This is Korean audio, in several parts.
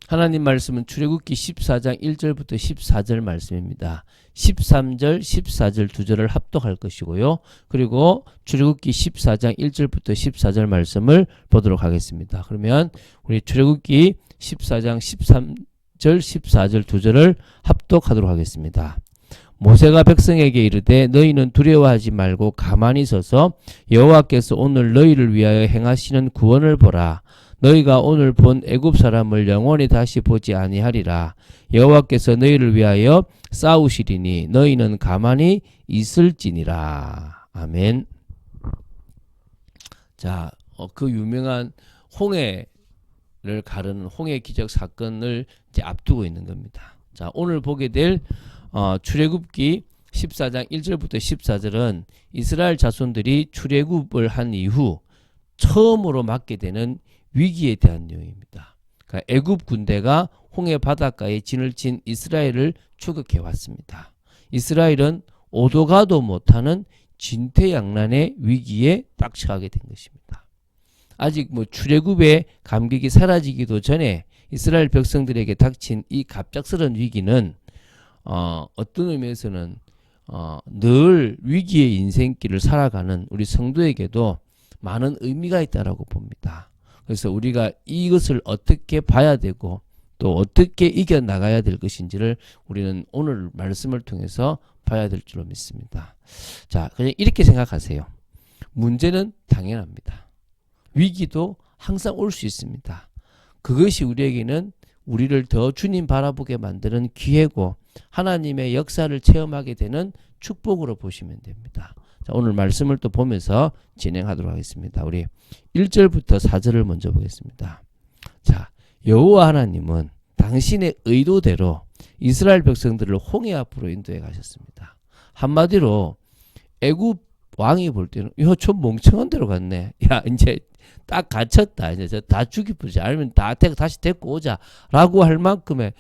하나님 말씀은 출애굽기 14장 1절부터 14절 말씀입니다. 13절, 14절 두 절을 합독할 것이고요. 그리고 출애굽기 14장 1절부터 14절 말씀을 보도록 하겠습니다. 그러면 우리 출애굽기 14장 13절, 14절 두 절을 합독하도록 하겠습니다. 모세가 백성에게 이르되 너희는 두려워하지 말고 가만히 서서 여호와께서 오늘 너희를 위하여 행하시는 구원을 보라. 너희가 오늘 본 애굽 사람을 영원히 다시 보지 아니하리라. 여호와께서 너희를 위하여 싸우시리니 너희는 가만히 있을지니라. 아멘. 자, 그 유명한 홍해를 가르는 홍해 기적 사건을 이제 앞두고 있는 겁니다. 자, 오늘 보게 될 출애굽기 14장 1절부터 14절은 이스라엘 자손들이 출애굽을 한 이후 처음으로 맞게 되는 위기에 대한 내용입니다. 그러니까 애굽 군대가 홍해 바닷가에 진을 친 이스라엘을 추격해 왔습니다. 이스라엘은 오도 가도 못하는 진퇴양난의 위기에 딱 처하게 된 것입니다. 아직 출애굽의 감격이 사라지기도 전에 이스라엘 백성들에게 닥친 이 갑작스러운 위기는 어떤 의미에서는 늘 위기의 인생길을 살아가는 우리 성도에게도 많은 의미가 있다라고 봅니다. 그래서 우리가 이것을 어떻게 봐야 되고 또 어떻게 이겨나가야 될 것인지를 우리는 오늘 말씀을 통해서 봐야 될 줄로 믿습니다. 자, 그냥 이렇게 생각하세요. 문제는 당연합니다. 위기도 항상 올 수 있습니다. 그것이 우리에게는 우리를 더 주님 바라보게 만드는 기회고 하나님의 역사를 체험하게 되는 축복으로 보시면 됩니다. 자, 오늘 말씀을 또 보면서 진행하도록 하겠습니다. 우리 1절부터 4절을 먼저 보겠습니다. 자, 여호와 하나님은 당신의 의도대로 이스라엘 백성들을 홍해 앞으로 인도해 가셨습니다. 한마디로 애굽 왕이 볼 때는 좀 멍청한 데로 갔네. 야, 이제 딱 갇혔다. 이제 저 다 죽이보자. 아니면 다시 데리고 오자. 라고 할 만큼의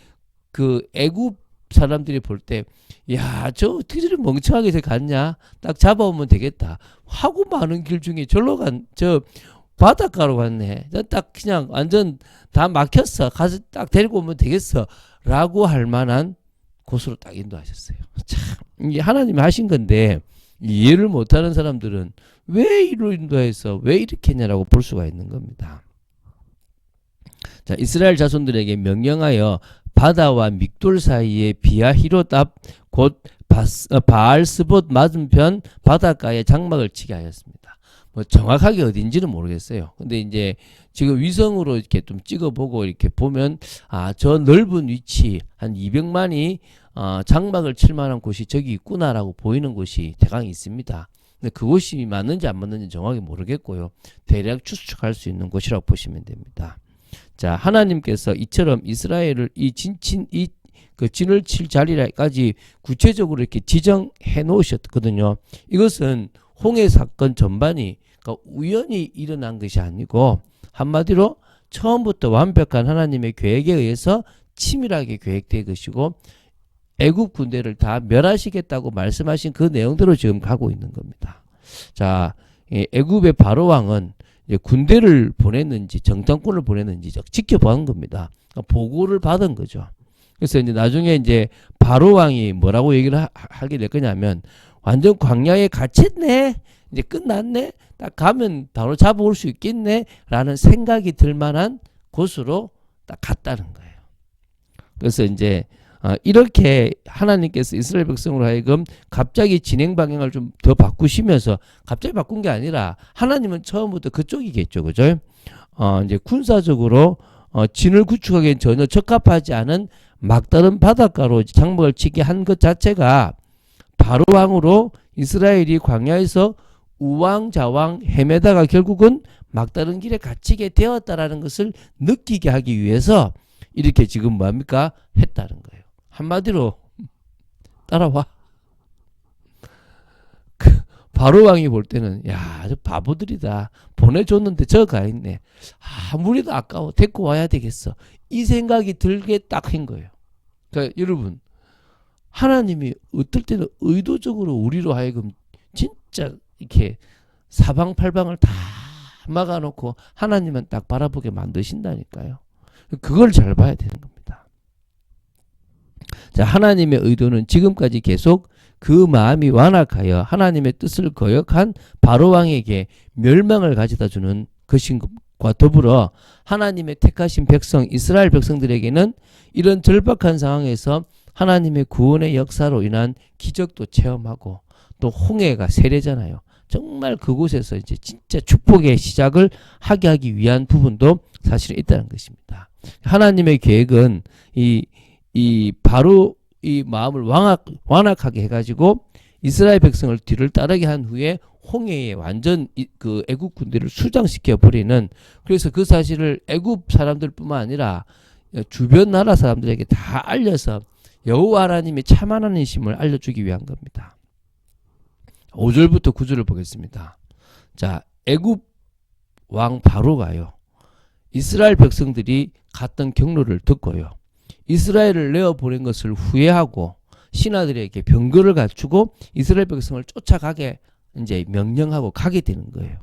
그 애굽 사람들이 볼 때, 야, 저 어떻게 저리 멍청하게 갔냐? 딱 잡아오면 되겠다. 하고 많은 길 중에 절로 저 바닷가로 갔네. 딱 그냥 완전 다 막혔어. 가서 딱 데리고 오면 되겠어. 라고 할 만한 곳으로 딱 인도하셨어요. 참, 이게 하나님이 하신 건데, 이해를 못하는 사람들은 왜 이로 인도해서 왜 이렇게 했냐라고 볼 수가 있는 겁니다. 자, 이스라엘 자손들에게 명령하여 바다와 믹돌 사이에 비아히롯 앞 곧 바알스봇 맞은편 바닷가에 장막을 치게 하였습니다. 정확하게 어딘지는 모르겠어요. 근데 이제 지금 위성으로 이렇게 좀 찍어보고 이렇게 보면 저 넓은 위치 한 200만이 장막을 칠 만한 곳이 저기 있구나라고 보이는 곳이 대강 있습니다. 근데 그곳이 맞는지 안 맞는지 정확히 모르겠고요. 대략 추측할 수 있는 곳이라고 보시면 됩니다. 자, 하나님께서 이처럼 이스라엘을 그 진을 칠 자리까지 구체적으로 이렇게 지정해 놓으셨거든요. 이것은 홍해 사건 전반이 그러니까 우연히 일어난 것이 아니고 한마디로 처음부터 완벽한 하나님의 계획에 의해서 치밀하게 계획된 것이고 애굽 군대를 다 멸하시겠다고 말씀하신 그 내용대로 지금 가고 있는 겁니다. 자, 애굽의 바로 왕은 군대를 보냈는지 정탐꾼을 보냈는지 지켜본 겁니다. 그러니까 보고를 받은 거죠. 그래서 이제 나중에 이제 바로 왕이 뭐라고 얘기를 하게 될 거냐면 완전 광야에 갇혔네. 이제 끝났네. 딱 가면 바로 잡아올 수 있겠네. 라는 생각이 들 만한 곳으로 딱 갔다는 거예요. 그래서 이제 이렇게 하나님께서 이스라엘 백성으로 하여금 갑자기 진행 방향을 좀 더 바꾸시면서 갑자기 바꾼 게 아니라 하나님은 처음부터 그쪽이겠죠. 그죠? 이제 군사적으로 진을 구축하기엔 전혀 적합하지 않은 막다른 바닷가로 장막을 치게 한 것 자체가 바로 왕으로 이스라엘이 광야에서 우왕좌왕 헤매다가 결국은 막다른 길에 갇히게 되었다라는 것을 느끼게 하기 위해서 이렇게 지금 뭡니까? 했다는 거예요. 한마디로 따라와. 바로 왕이 볼 때는 야, 저 바보들이다. 보내줬는데 저 가 있네. 아무리도 아까워. 데리고 와야 되겠어. 이 생각이 들게 딱 한 거예요. 그러니까 여러분, 하나님이 어떨 때는 의도적으로 우리로 하여금 진짜 이렇게 사방팔방을 다 막아놓고 하나님은 딱 바라보게 만드신다니까요. 그걸 잘 봐야 되는 겁니다. 자, 하나님의 의도는 지금까지 계속 그 마음이 완악하여 하나님의 뜻을 거역한 바로 왕에게 멸망을 가져다 주는 것과 더불어 하나님의 택하신 백성 이스라엘 백성들에게는 이런 절박한 상황에서 하나님의 구원의 역사로 인한 기적도 체험하고 또 홍해가 세례잖아요. 정말 그곳에서 이제 진짜 축복의 시작을 하게 하기 위한 부분도 사실은 있다는 것입니다. 하나님의 계획은 바로 이 마음을 완악하게 해가지고 이스라엘 백성을 뒤를 따르게 한 후에 홍해에 완전 그 애굽 군대를 수장시켜 버리는, 그래서 그 사실을 애굽 사람들뿐만 아니라 주변 나라 사람들에게 다 알려서 여호와 하나님의 참 하나님이심을 알려주기 위한 겁니다. 5절부터 9절을 보겠습니다. 자, 애굽 왕 바로가요, 이스라엘 백성들이 갔던 경로를 듣고요, 이스라엘을 내어보낸 것을 후회하고 신하들에게 병거를 갖추고 이스라엘 백성을 쫓아가게 이제 명령하고 가게 되는 거예요.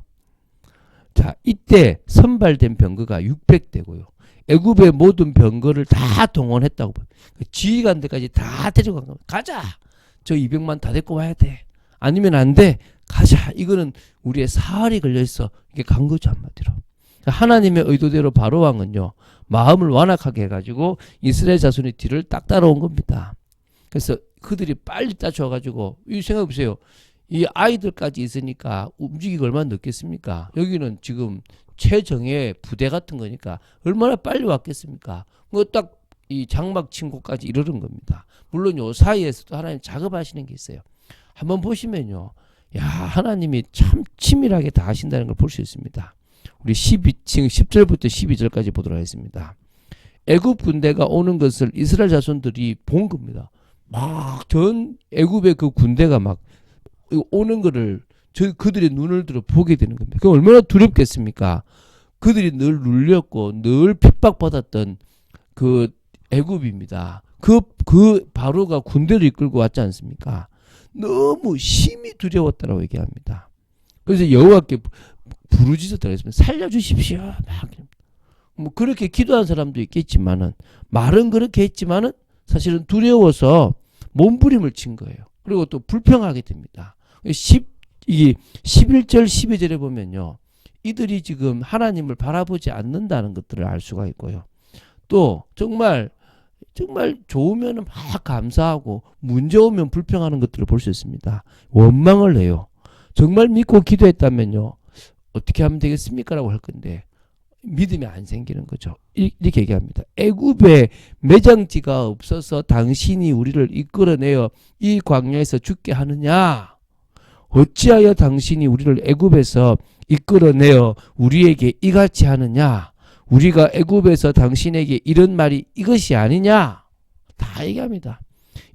자, 이때 선발된 병거가 600대고요. 애굽의 모든 병거를 다 동원했다고 봐요. 지휘관들까지 다 데리고 간 겁니다. 가자! 저 200만 다 데리고 와야 돼. 아니면 안 돼. 가자. 이거는 우리의 사활이 걸려있어. 이게 간 거죠, 한마디로. 하나님의 의도대로 바로 왕은요, 마음을 완악하게 해가지고 이스라엘 자손의 뒤를 딱 따라온 겁니다. 그래서 그들이 빨리 따져가지고, 이 생각해보세요. 이 아이들까지 있으니까 움직이기 얼마나 늦겠습니까? 여기는 지금 최정예 부대 같은 거니까 얼마나 빨리 왔겠습니까? 뭐 딱 이 장막 침공까지 이르는 겁니다. 물론 요 사이에서도 하나님 작업하시는 게 있어요. 한번 보시면요, 야, 하나님이 참 치밀하게 다 하신다는 걸 볼 수 있습니다. 우리 10절부터 12절까지 보도록 하겠습니다. 애굽 군대가 오는 것을 이스라엘 자손들이 본 겁니다. 막 전 애굽의 그 군대가 막 오는 거를 그들의 눈을 들어 보게 되는 겁니다. 그럼 얼마나 두렵겠습니까? 그들이 늘 눌렸고 늘 핍박받았던 그 애굽입니다. 그 바로가 군대를 이끌고 왔지 않습니까? 너무 심히 두려웠다라고 얘기합니다. 그래서 여호와께 부르짖었다고 했습니다. 살려주십시오. 막 뭐 그렇게 기도한 사람도 있겠지만은, 말은 그렇게 했지만은 사실은 두려워서 몸부림을 친 거예요. 그리고 또 불평하게 됩니다. 11절 12절에 보면요, 이들이 지금 하나님을 바라보지 않는다는 것들을 알 수가 있고요, 또 정말 좋으면 막 감사하고 문제 오면 불평하는 것들을 볼 수 있습니다. 원망을 해요. 정말 믿고 기도했다면요, 어떻게 하면 되겠습니까? 라고 할 건데 믿음이 안 생기는 거죠. 이렇게 얘기합니다. 애굽에 매장지가 없어서 당신이 우리를 이끌어내어 이 광야에서 죽게 하느냐? 어찌하여 당신이 우리를 애굽에서 이끌어내어 우리에게 이같이 하느냐? 우리가 애굽에서 당신에게 이런 말이 이것이 아니냐? 다 얘기합니다.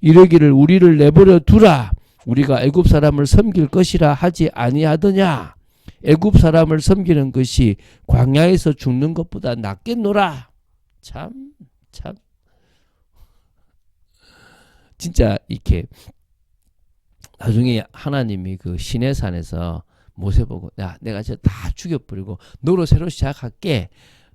이러기를 우리를 내버려 두라. 우리가 애굽 사람을 섬길 것이라 하지 아니하더냐? 애굽 사람을 섬기는 것이 광야에서 죽는 것보다 낫겠노라. 참 진짜 이렇게 나중에 하나님이 그 시내산에서 모세 보고, 야, 내가 진짜 다 죽여버리고 너로 새로 시작할게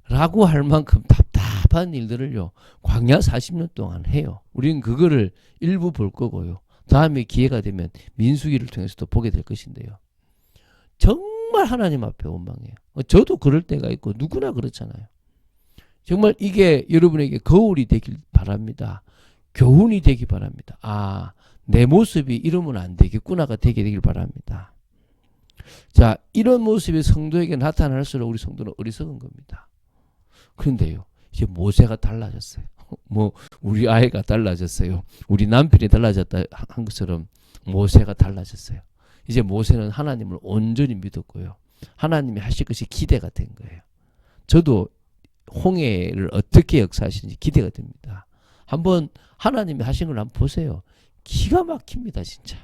라고 할 만큼 답답한 일들을요, 광야 40년 동안 해요. 우리는 그거를 일부 볼 거고요, 다음에 기회가 되면 민수기를 통해서도 보게 될 것인데요, 정말 하나님 앞에 원망해요. 저도 그럴 때가 있고 누구나 그렇잖아요. 정말 이게 여러분에게 거울이 되길 바랍니다. 교훈이 되기 바랍니다. 아, 내 모습이 이러면 안 되겠구나가 되게 되길 바랍니다. 자, 이런 모습이 성도에게 나타날수록 우리 성도는 어리석은 겁니다. 그런데요, 이제 모세가 달라졌어요. 뭐 우리 아이가 달라졌어요. 우리 남편이 달라졌다 한 것처럼 모세가 달라졌어요. 이제 모세는 하나님을 온전히 믿었고요, 하나님이 하실 것이 기대가 된 거예요. 저도 홍해를 어떻게 역사하시는지 기대가 됩니다. 한번 하나님이 하신 걸 한번 보세요. 기가 막힙니다, 진짜.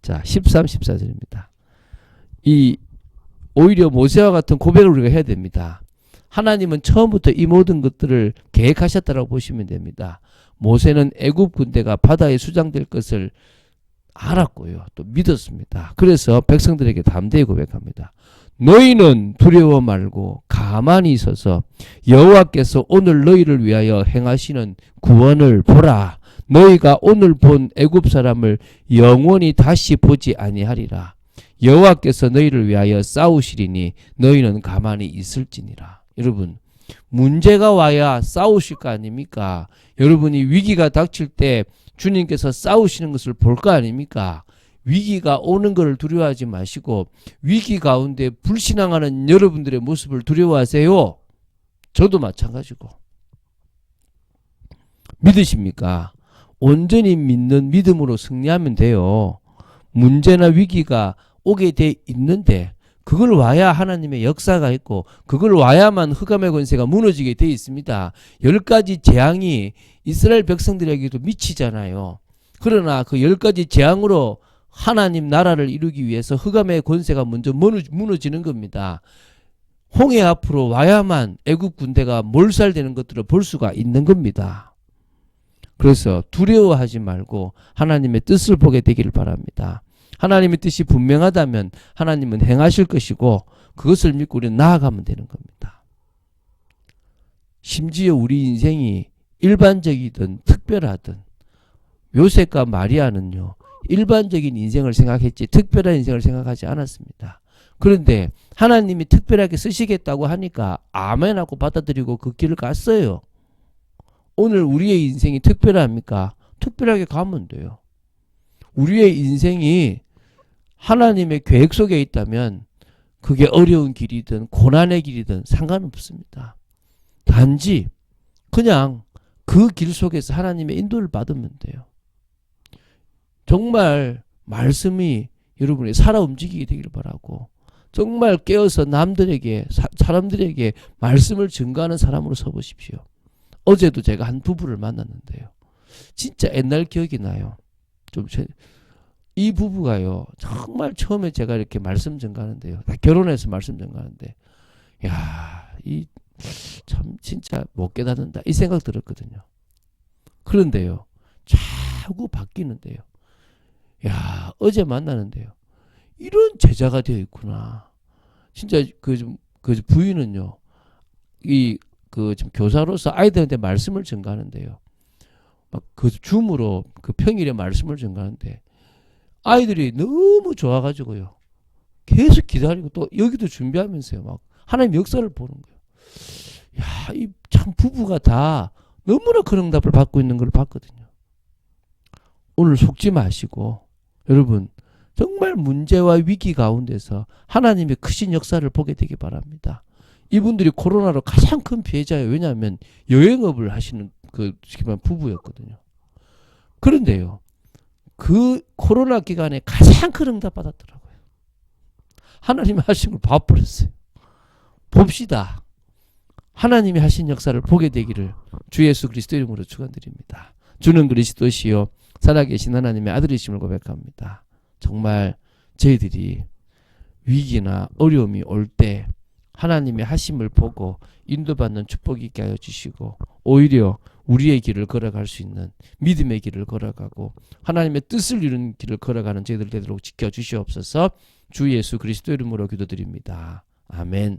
자, 13, 14절입니다. 오히려 모세와 같은 고백을 우리가 해야 됩니다. 하나님은 처음부터 이 모든 것들을 계획하셨다고 보시면 됩니다. 모세는 애굽 군대가 바다에 수장될 것을 알았고요, 또 믿었습니다. 그래서 백성들에게 담대히 고백합니다. 너희는 두려워 말고 가만히 있어서 여호와께서 오늘 너희를 위하여 행하시는 구원을 보라. 너희가 오늘 본 애굽 사람을 영원히 다시 보지 아니하리라. 여호와께서 너희를 위하여 싸우시리니 너희는 가만히 있을지니라. 여러분, 문제가 와야 싸우실 거 아닙니까? 여러분이 위기가 닥칠 때 주님께서 싸우시는 것을 볼 거 아닙니까? 위기가 오는 것을 두려워하지 마시고 위기 가운데 불신앙하는 여러분들의 모습을 두려워하세요. 저도 마찬가지고. 믿으십니까? 온전히 믿는 믿음으로 승리하면 돼요. 문제나 위기가 오게 돼 있는데 그걸 와야 하나님의 역사가 있고 그걸 와야만 흑암의 권세가 무너지게 돼 있습니다. 10가지 재앙이 이스라엘 백성들에게도 미치잖아요. 그러나 그 10가지 재앙으로 하나님 나라를 이루기 위해서 흑암의 권세가 먼저 무너지는 겁니다. 홍해 앞으로 와야만 애국 군대가 몰살되는 것들을 볼 수가 있는 겁니다. 그래서 두려워하지 말고 하나님의 뜻을 보게 되기를 바랍니다. 하나님의 뜻이 분명하다면 하나님은 행하실 것이고 그것을 믿고 우리는 나아가면 되는 겁니다. 심지어 우리 인생이 일반적이든 특별하든 요셉과 마리아는요, 일반적인 인생을 생각했지 특별한 인생을 생각하지 않았습니다. 그런데 하나님이 특별하게 쓰시겠다고 하니까 아멘 하고 받아들이고 그 길을 갔어요. 오늘 우리의 인생이 특별합니까? 특별하게 가면 돼요. 우리의 인생이 하나님의 계획 속에 있다면 그게 어려운 길이든 고난의 길이든 상관없습니다. 단지 그냥 그 길 속에서 하나님의 인도를 받으면 돼요. 정말 말씀이 여러분이 살아 움직이게 되기를 바라고 정말 깨어서 남들에게 사람들에게 말씀을 증거하는 사람으로 서보십시오. 어제도 제가 한 부부를 만났는데요. 진짜 옛날 기억이 나요. 이 부부가요. 정말 처음에 제가 이렇게 말씀 전가하는데요. 결혼해서 말씀 전가하는데 야, 이 참 진짜 못 깨닫는다 이 생각 들었거든요. 그런데요. 자꾸 바뀌는데요. 야, 어제 만나는데요. 이런 제자가 되어 있구나. 진짜 그 부인은요. 지금 교사로서 아이들한테 말씀을 전가하는데요. 막 그 줌으로 그 평일에 말씀을 전가하는데 아이들이 너무 좋아가지고요. 계속 기다리고 또 여기도 준비하면서요. 막 하나님 역사를 보는 거예요. 야, 이 참 부부가 다 너무나 그런 응답을 받고 있는 걸 봤거든요. 오늘 속지 마시고 여러분 정말 문제와 위기 가운데서 하나님의 크신 역사를 보게 되기 바랍니다. 이분들이 코로나로 가장 큰 피해자예요. 왜냐하면 여행업을 하시는 그 부부였거든요. 그런데요. 그 코로나 기간에 가장 큰 응답 받았더라고요. 하나님이 하신 걸 봐버렸어요. 봅시다. 하나님이 하신 역사를 보게 되기를 주 예수 그리스도 이름으로 축원드립니다. 주는 그리스도시요 살아계신 하나님의 아들이심을 고백합니다. 정말 저희들이 위기나 어려움이 올 때 하나님의 하심을 보고 인도받는 축복이 있게 하여 주시고 오히려 우리의 길을 걸어갈 수 있는 믿음의 길을 걸어가고 하나님의 뜻을 이루는 길을 걸어가는 저희들 되도록 지켜주시옵소서. 주 예수 그리스도 이름으로 기도드립니다. 아멘.